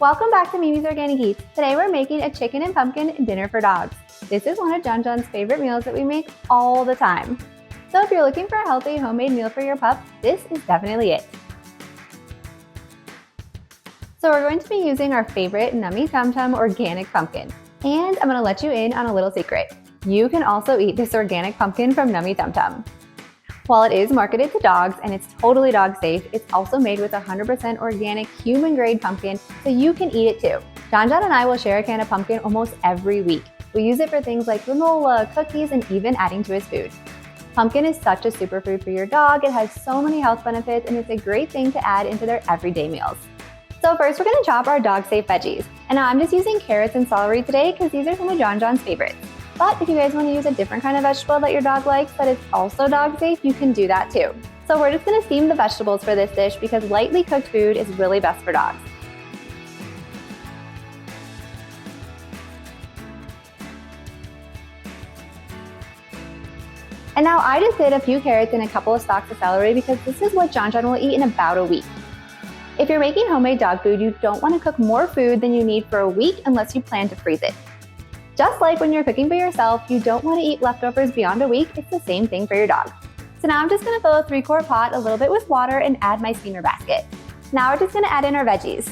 Welcome back to Mimi's Organic Eats. Today we're making a chicken and pumpkin dinner for dogs. This is one of John John's favorite meals that we make all the time. So if you're looking for a healthy homemade meal for your pup, this is definitely it. So we're going to be using our favorite Nummy Tum Tum organic pumpkin. And I'm going to let you in on a little secret. You can also eat this organic pumpkin from Nummy Tum Tum. While it is marketed to dogs and it's totally dog safe, it's also made with 100% organic human grade pumpkin, so you can eat it too. John John and I will share a can of pumpkin almost every week. We use it for things like granola, cookies, and even adding to his food. Pumpkin is such a superfood for your dog. It has so many health benefits and it's a great thing to add into their everyday meals. So first we're going to chop our dog safe veggies. And now I'm just using carrots and celery today because these are some of John John's favorites. But if you guys want to use a different kind of vegetable that your dog likes that is also dog safe, you can do that too. So we're just going to steam the vegetables for this dish because lightly cooked food is really best for dogs. And now I just did a few carrots and a couple of stalks of celery because this is what John John will eat in about a week. If you're making homemade dog food, you don't want to cook more food than you need for a week unless you plan to freeze it. Just like when you're cooking for yourself, you don't want to eat leftovers beyond a week. It's the same thing for your dog. So now I'm just going to fill a 3-quart pot a little bit with water and add my steamer basket. Now we're just going to add in our veggies.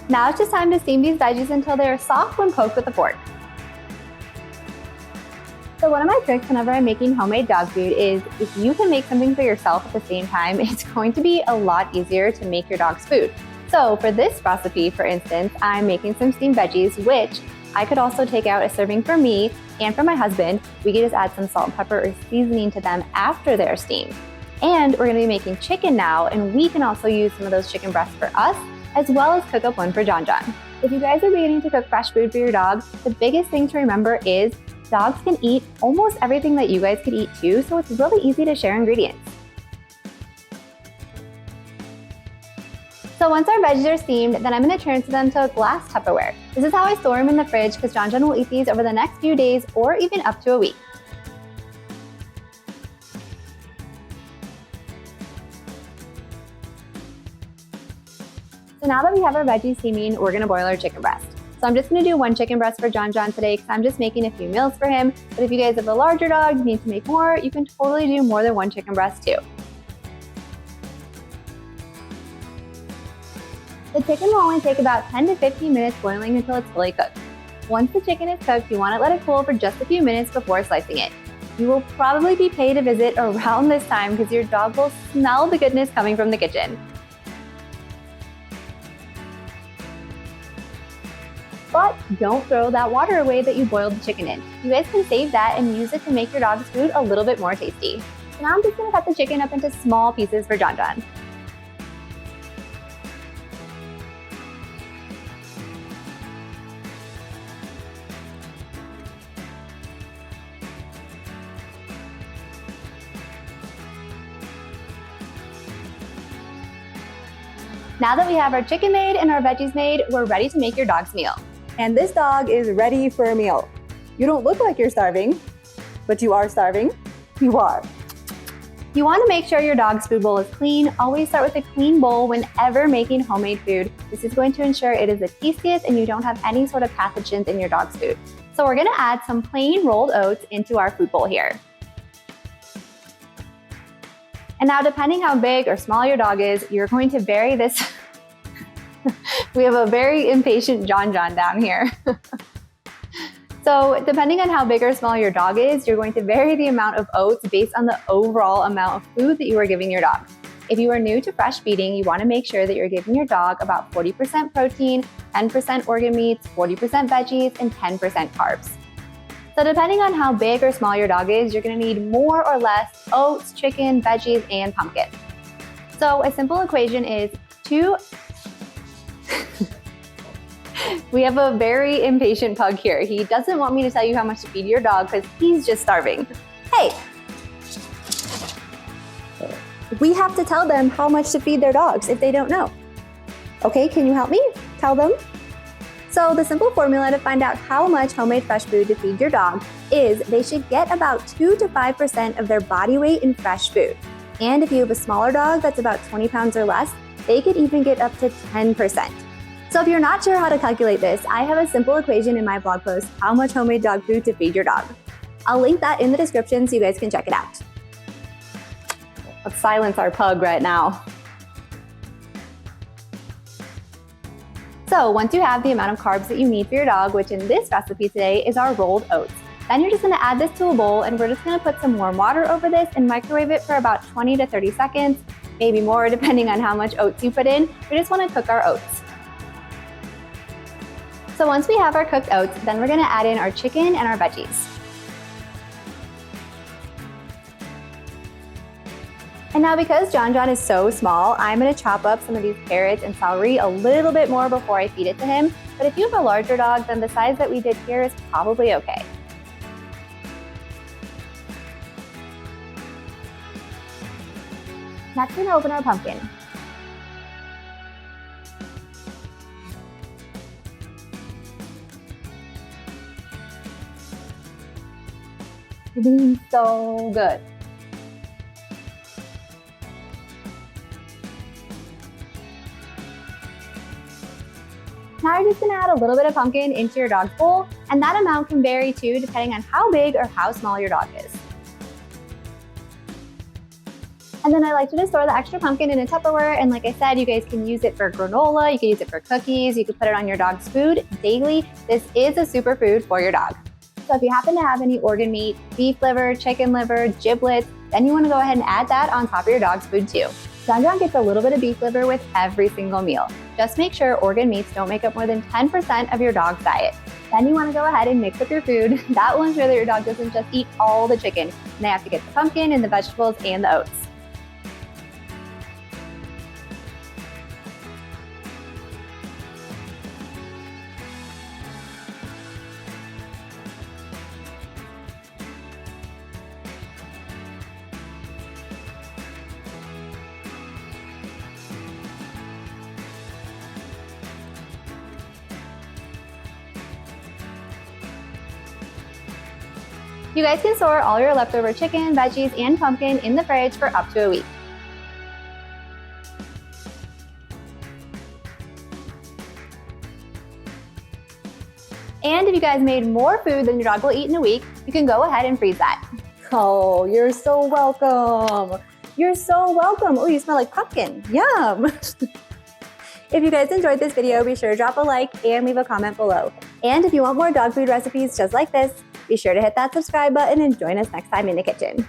Now it's just time to steam these veggies until they are soft when poked with a fork. So one of my tricks whenever I'm making homemade dog food is if you can make something for yourself at the same time, it's going to be a lot easier to make your dog's food. So for this recipe, for instance, I'm making some steamed veggies, which I could also take out a serving for me and for my husband. We could just add some salt and pepper or seasoning to them after they're steamed. And we're gonna be making chicken now, and we can also use some of those chicken breasts for us, as well as cook up one for John John. If you guys are beginning to cook fresh food for your dog, the biggest thing to remember is dogs can eat almost everything that you guys could eat too, so it's really easy to share ingredients. So once our veggies are steamed, then I'm going to transfer them to a glass Tupperware. This is how I store them in the fridge because John John will eat these over the next few days or even up to a week. So now that we have our veggies steaming, we're going to boil our chicken breast. So I'm just going to do one chicken breast for John John today because I'm just making a few meals for him. But if you guys have a larger dog, you need to make more, you can totally do more than one chicken breast too. The chicken will only take about 10 to 15 minutes boiling until it's fully cooked. Once the chicken is cooked, you want to let it cool for just a few minutes before slicing it. You will probably be paid a visit around this time because your dog will smell the goodness coming from the kitchen. But don't throw that water away that you boiled the chicken in. You guys can save that and use it to make your dog's food a little bit more tasty. So now I'm just going to cut the chicken up into small pieces for John John. Now that we have our chicken made and our veggies made, we're ready to make your dog's meal. And this dog is ready for a meal. You don't look like you're starving, but you are starving. You are. You want to make sure your dog's food bowl is clean. Always start with a clean bowl whenever making homemade food. This is going to ensure it is the tastiest and you don't have any sort of pathogens in your dog's food. So we're going to add some plain rolled oats into our food bowl here. And now depending how big or small your dog is, you're going to vary this. We have a very impatient John John down here. So depending on how big or small your dog is, you're going to vary the amount of oats based on the overall amount of food that you are giving your dog. If you are new to fresh feeding, you want to make sure that you're giving your dog about 40% protein, 10% organ meats, 40% veggies, and 10% carbs. So depending on how big or small your dog is, you're going to need more or less oats, chicken, veggies, and pumpkin. So a simple equation is We have a very impatient pug here. He doesn't want me to tell you how much to feed your dog because he's just starving. Hey! We have to tell them how much to feed their dogs if they don't know. Okay, can you help me? Tell them. So the simple formula to find out how much homemade fresh food to feed your dog is they should get about 2 to 5% of their body weight in fresh food. And if you have a smaller dog that's about 20 pounds or less, they could even get up to 10%. So if you're not sure how to calculate this, I have a simple equation in my blog post, How Much Homemade Dog Food to Feed Your Dog. I'll link that in the description so you guys can check it out. Let's silence our pug right now. So once you have the amount of carbs that you need for your dog, which in this recipe today is our rolled oats, then you're just gonna add this to a bowl and we're just gonna put some warm water over this and microwave it for about 20 to 30 seconds, maybe more depending on how much oats you put in. We just wanna cook our oats. So once we have our cooked oats, then we're gonna add in our chicken and our veggies. And now because John is so small, I'm gonna chop up some of these carrots and celery a little bit more before I feed it to him. But if you have a larger dog, then the size that we did here is probably okay. Next, we're gonna open our pumpkin. It's been so good. Now you're just gonna add a little bit of pumpkin into your dog's bowl, and that amount can vary too depending on how big or how small your dog is. And then I like to just throw the extra pumpkin in a Tupperware, and like I said, you guys can use it for granola, you can use it for cookies, you can put it on your dog's food daily. This is a superfood for your dog. So if you happen to have any organ meat, beef liver, chicken liver, giblets, then you wanna go ahead and add that on top of your dog's food too. John gets a little bit of beef liver with every single meal. Just make sure organ meats don't make up more than 10% of your dog's diet. Then you wanna go ahead and mix up your food. That will ensure that your dog doesn't just eat all the chicken. And they have to get the pumpkin and the vegetables and the oats. You guys can store all your leftover chicken, veggies, and pumpkin in the fridge for up to a week. And if you guys made more food than your dog will eat in a week, you can go ahead and freeze that. Oh, you're so welcome. You're so welcome. Oh, you smell like pumpkin. Yum. If you guys enjoyed this video, be sure to drop a like and leave a comment below. And if you want more dog food recipes just like this, be sure to hit that subscribe button and join us next time in the kitchen.